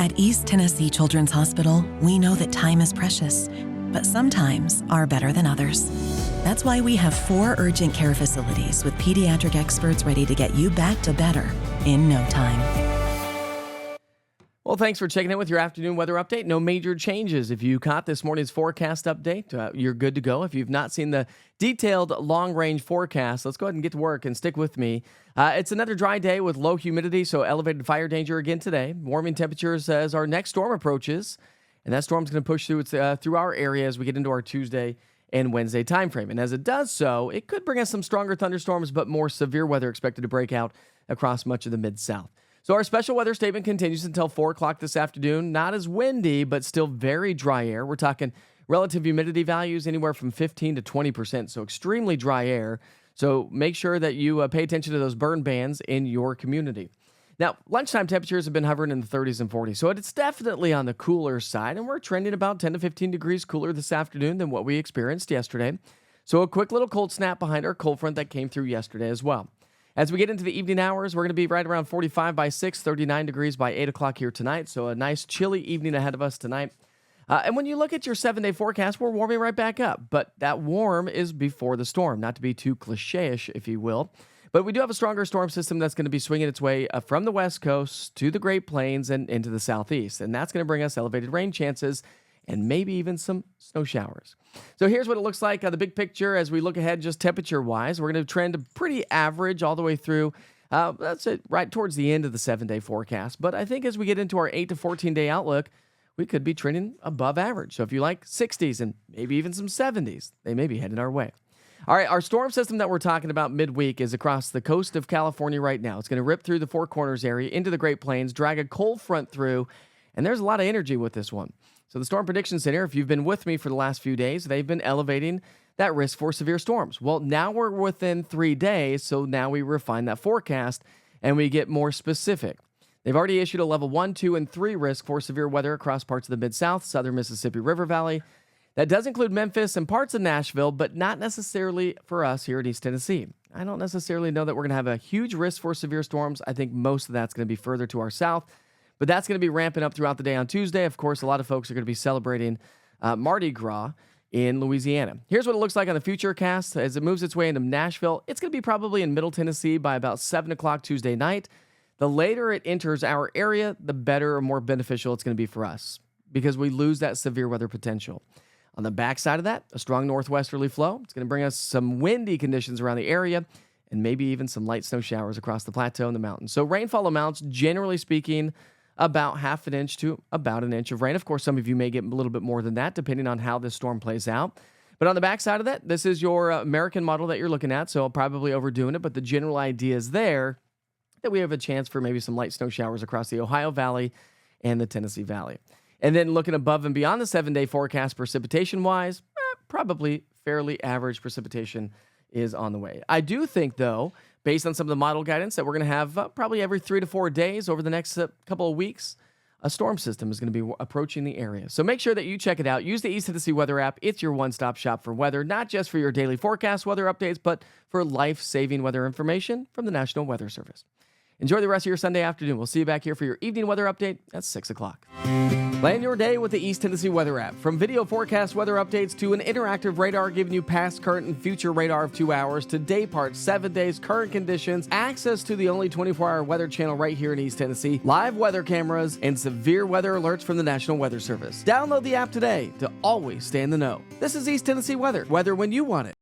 At East Tennessee Children's Hospital, we know that time is precious, but some times are better than others. That's why we have 4 urgent care facilities with pediatric experts ready to get you back to better in no time. Well, thanks for checking in with your afternoon weather update. No major changes. If you caught this morning's forecast update, you're good to go. If you've not seen the detailed long-range forecast, let's go ahead and get to work and stick with me. It's another dry day with low humidity, so elevated fire danger again today. Warming temperatures as our next storm approaches, and that storm's going to push through our area as we get into our Tuesday and Wednesday timeframe. And as it does so, it could bring us some stronger thunderstorms, but more severe weather expected to break out across much of the Mid-South. So our special weather statement continues until 4 o'clock this afternoon. Not as windy, but still very dry air. We're talking relative humidity values anywhere from 15 to 20%, so extremely dry air. So make sure that you pay attention to those burn bans in your community. Now, lunchtime temperatures have been hovering in the 30s and 40s, so it's definitely on the cooler side, and we're trending about 10 to 15 degrees cooler this afternoon than what we experienced yesterday. So a quick little cold snap behind our cold front that came through yesterday as well. As we get into the evening hours, we're going to be right around 45 by 6, 39 degrees by 8 o'clock here tonight. So a nice chilly evening ahead of us tonight. And when you look at your 7-day forecast, we're warming right back up. But that warm is before the storm, not to be too cliche-ish, if you will. But we do have a stronger storm system that's going to be swinging its way from the west coast to the Great Plains and into the southeast. And that's going to bring us elevated rain chances and maybe even some snow showers. So here's what it looks like on the big picture as we look ahead just temperature-wise. We're going to trend pretty average all the way through, that's it, right towards the end of the 7-day forecast. But I think as we get into our 8 to 14-day outlook, we could be trending above average. So if you like 60s and maybe even some 70s, they may be heading our way. All right, our storm system that we're talking about midweek is across the coast of California right now. It's going to rip through the Four Corners area into the Great Plains, drag a cold front through, and there's a lot of energy with this one. So the Storm Prediction Center, if you've been with me for the last few days, they've been elevating that risk for severe storms. Well, now we're within 3 days, so now we refine that forecast and we get more specific. They've already issued a level 1, 2, and 3 risk for severe weather across parts of the Mid-South, southern Mississippi River Valley. That does include Memphis and parts of Nashville, but not necessarily for us here in East Tennessee. I don't necessarily know that we're going to have a huge risk for severe storms. I think most of that's going to be further to our south. But that's going to be ramping up throughout the day on Tuesday. Of course, a lot of folks are going to be celebrating Mardi Gras in Louisiana. Here's what it looks like on the Futurecast as it moves its way into Nashville. It's going to be probably in Middle Tennessee by about 7 o'clock Tuesday night. The later it enters our area, the better or more beneficial it's going to be for us because we lose that severe weather potential. On the backside of that, a strong northwesterly flow. It's going to bring us some windy conditions around the area and maybe even some light snow showers across the plateau and the mountains. So rainfall amounts, generally speaking, about half an inch to about an inch of rain. Of course, some of you may get a little bit more than that, depending on how this storm plays out. But on the backside of that, this is your American model that you're looking at, so I'll probably overdoing it, but the general idea is there that we have a chance for maybe some light snow showers across the Ohio Valley and the Tennessee Valley. And then looking above and beyond the 7-day forecast precipitation-wise, probably fairly average precipitation is on the way. I do think, though, based on some of the model guidance, that we're going to have probably every 3 to 4 days over the next couple of weeks, a storm system is going to be approaching the area. So make sure that you check it out. Use the East Tennessee Weather app. It's your one-stop shop for weather, not just for your daily forecast weather updates, but for life-saving weather information from the National Weather Service. Enjoy the rest of your Sunday afternoon. We'll see you back here for your evening weather update at 6 o'clock. Plan your day with the East Tennessee Weather app. From video forecast weather updates to an interactive radar giving you past, current, and future radar of 2 hours to day part, 7 days, current conditions, access to the only 24-hour weather channel right here in East Tennessee, live weather cameras, and severe weather alerts from the National Weather Service. Download the app today to always stay in the know. This is East Tennessee Weather. Weather when you want it.